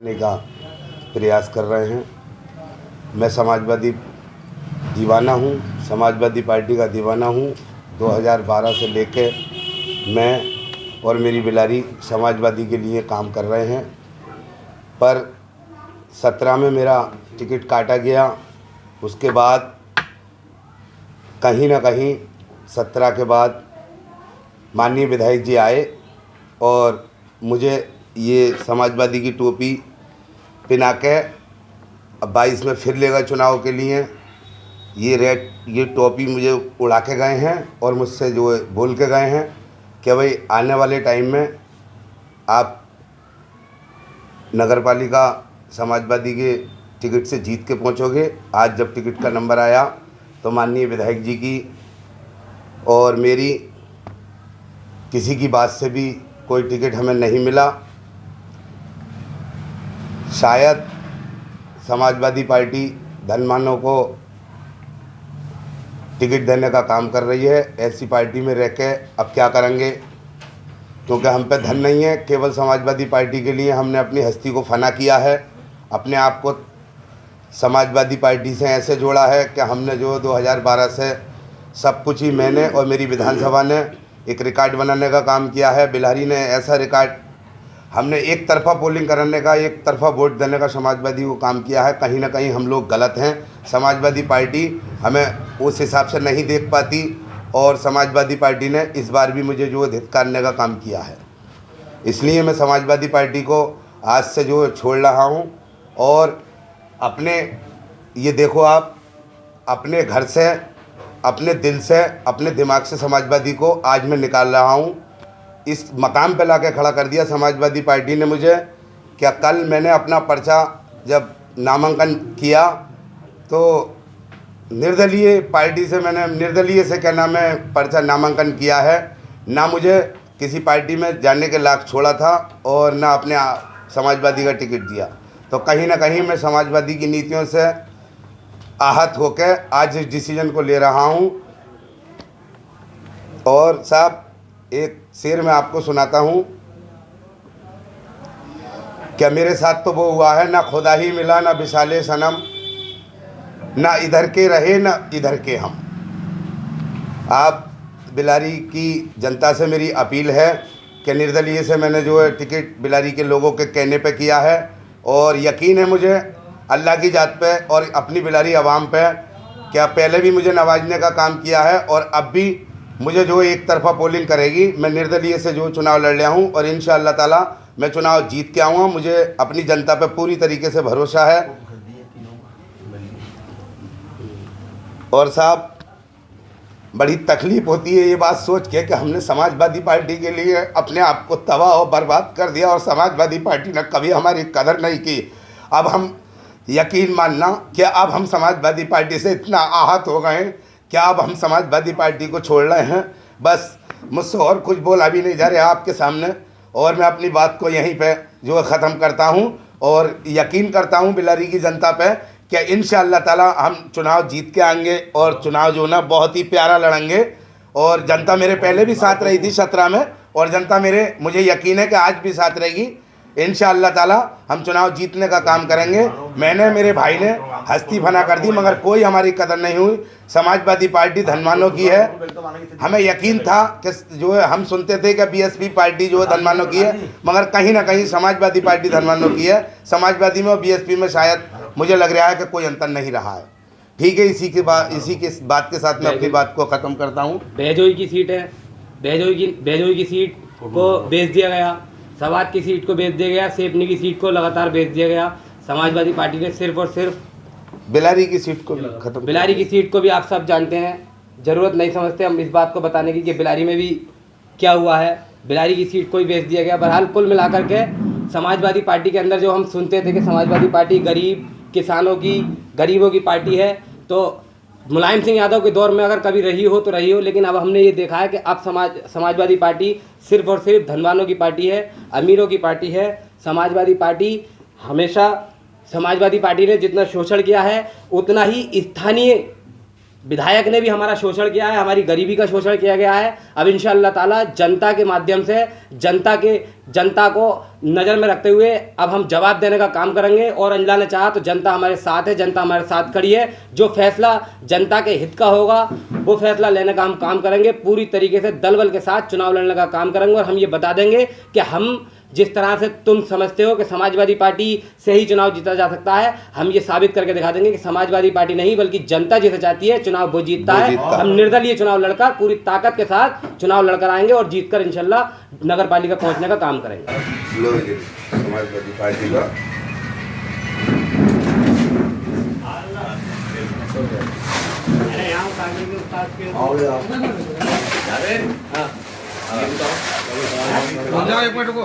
करने का प्रयास कर रहे हैं। मैं समाजवादी दीवाना हूँ, समाजवादी पार्टी का दीवाना हूँ। 2012 से लेके मैं और मेरी बिलारी समाजवादी के लिए काम कर रहे हैं, पर 17 में मेरा टिकट काटा गया। उसके बाद कहीं ना कहीं 17 के बाद माननीय विधायक जी आए और मुझे ये समाजवादी की टोपी पहना के अब 22 में फिर लेगा चुनाव के लिए। ये टोपी मुझे उड़ा के गए हैं और मुझसे जो है बोल के गए हैं कि भाई आने वाले टाइम में आप नगरपालिका समाजवादी के टिकट से जीत के पहुंचोगे। आज जब टिकट का नंबर आया तो माननीय विधायक जी की और मेरी किसी की बात से भी कोई टिकट हमें नहीं मिला। शायद समाजवादी पार्टी धनवानों को टिकट देने का काम कर रही है। ऐसी पार्टी में रह के अब क्या करेंगे, क्योंकि हम पे धन नहीं है। केवल समाजवादी पार्टी के लिए हमने अपनी हस्ती को फना किया है, अपने आप को समाजवादी पार्टी से ऐसे जोड़ा है कि हमने जो 2012 से सब कुछ ही मैंने और मेरी विधानसभा ने एक रिकॉर्ड बनाने का काम किया है। बिलारी ने ऐसा रिकॉर्ड, हमने एक तरफा पोलिंग कराने का, एक तरफा वोट देने का समाजवादी को काम किया है। कहीं ना कहीं हम लोग गलत हैं। समाजवादी पार्टी हमें उस हिसाब से नहीं देख पाती और समाजवादी पार्टी ने इस बार भी मुझे जो धिक्कारने का काम किया है। इसलिए मैं समाजवादी पार्टी को आज से जो छोड़ रहा हूं और अपने ये देखो आप अपने घर से, अपने दिल से, अपने दिमाग से समाजवादी को आज मैं निकाल रहा हूं। इस मकाम पे लाके खड़ा कर दिया समाजवादी पार्टी ने मुझे। क्या कल मैंने अपना पर्चा जब नामांकन किया तो निर्दलीय पार्टी से, मैंने निर्दलीय से क्या नाम है पर्चा नामांकन किया है। ना मुझे किसी पार्टी में जाने के लायक छोड़ा था और ना अपने समाजवादी का टिकट दिया। तो कहीं ना कहीं मैं समाजवादी की नीतियों से आहत होकर आज इस डिसीजन को ले रहा हूं। और साहब एक शेर मैं आपको सुनाता हूं। क्या मेरे साथ तो वो हुआ है, ना खुदा ही मिला ना विशाले सनम, ना इधर के रहे ना इधर के हम। आप बिलारी की जनता से मेरी अपील है कि निर्दलीय से मैंने जो है टिकट बिलारी के लोगों के कहने पे किया है और यकीन है मुझे अल्लाह की जात पे और अपनी बिलारी आवाम पे। क्या पहले भी मुझे नवाजने का काम किया है और अब भी मुझे जो एक तरफा पोलिंग करेगी। मैं निर्दलीय से जो चुनाव लड़ रहा हूँ और इंशाअल्लाह ताला मैं चुनाव जीत के आऊँगा। मुझे अपनी जनता पे पूरी तरीके से भरोसा है। और साहब बड़ी तकलीफ़ होती है ये बात सोच के कि हमने समाजवादी पार्टी के लिए अपने आप को तबाह और बर्बाद कर दिया और समाजवादी पार्टी ने कभी हमारी कदर नहीं की। अब हम यकीन मानना कि अब हम समाजवादी पार्टी से इतना आहत हो गए हैं कि अब हम समाजवादी पार्टी को छोड़ रहे हैं। बस मुझसे और कुछ बोला भी नहीं जा रहा आपके सामने और मैं अपनी बात को यहीं पे जो है ख़त्म करता हूं और यकीन करता हूं बिलारी की जनता पे कि इंशाअल्लाह ताला हम चुनाव जीत के आएंगे और चुनाव जो ना बहुत ही प्यारा लड़ेंगे। और जनता मेरे पहले भी साथ रही थी 17 में और जनता मुझे यकीन है कि आज भी साथ रहेगी। इंशाअल्लाह ताला हम चुनाव जीतने का काम करेंगे। मैंने, मेरे भाई ने हस्ती फना कर दी मगर कोई हमारी कदर नहीं हुई। समाजवादी पार्टी धनवानों की है। हमें यकीन था कि जो है हम सुनते थे कि बीएसपी पार्टी जो है धनवानों की है, मगर कहीं ना कहीं समाजवादी पार्टी धनवानों की है। समाजवादी में और बीएसपी में शायद मुझे लग रहा है कि कोई अंतर नहीं रहा है। ठीक है, इसी के बात के साथ मैं अपनी बात को ख़त्म करता हूँ। बेजोई की सीट है, बेजोई की सीट को बेच दिया गया, सवाद की सीट को बेच दिया गया, सेपनी की सीट को लगातार बेच दिया गया। समाजवादी पार्टी ने सिर्फ और सिर्फ बिलारी की सीट को खत्म, बिलारी की सीट को भी आप सब जानते हैं। ज़रूरत नहीं समझते हम इस बात को बताने की कि बिलारी में भी क्या हुआ है। बिलारी की सीट को ही बेच दिया गया। बहरहाल कुल मिलाकर के समाजवादी पार्टी के अंदर जो हम सुनते थे कि समाजवादी पार्टी गरीब किसानों की, गरीबों की पार्टी है, तो मुलायम सिंह यादव के दौर में अगर कभी रही हो तो रही हो, लेकिन अब हमने ये देखा है कि अब समाजवादी पार्टी सिर्फ और सिर्फ धनवानों की पार्टी है, अमीरों की पार्टी है। समाजवादी पार्टी हमेशा, समाजवादी पार्टी ने जितना शोषण किया है उतना ही स्थानीय विधायक ने भी हमारा शोषण किया है, हमारी गरीबी का शोषण किया गया है। अब इंशाअल्लाह ताला जनता के माध्यम से जनता को नज़र में रखते हुए अब हम जवाब देने का काम करेंगे। और अल्लाह ने चाहा तो जनता हमारे साथ है, जनता हमारे साथ खड़ी है। जो फैसला जनता के हित का होगा वो फैसला लेने का हम काम करेंगे। पूरी तरीके से दल बल के साथ चुनाव लड़ने का काम करेंगे। और हम ये बता देंगे कि हम जिस तरह से तुम समझते हो कि समाजवादी पार्टी से ही चुनाव जीता जा सकता है, हम ये साबित करके दिखा देंगे कि समाजवादी पार्टी नहीं बल्कि जनता जिसे चाहती है चुनाव वो जीतता है। हम निर्दलीय चुनाव लड़कर पूरी ताकत के साथ चुनाव लड़कर आएंगे और जीतकर इंशाल्लाह नगर पालिका पहुंचने का काम करेंगे। समाजवादी पार्टी का एक मिनट रुको।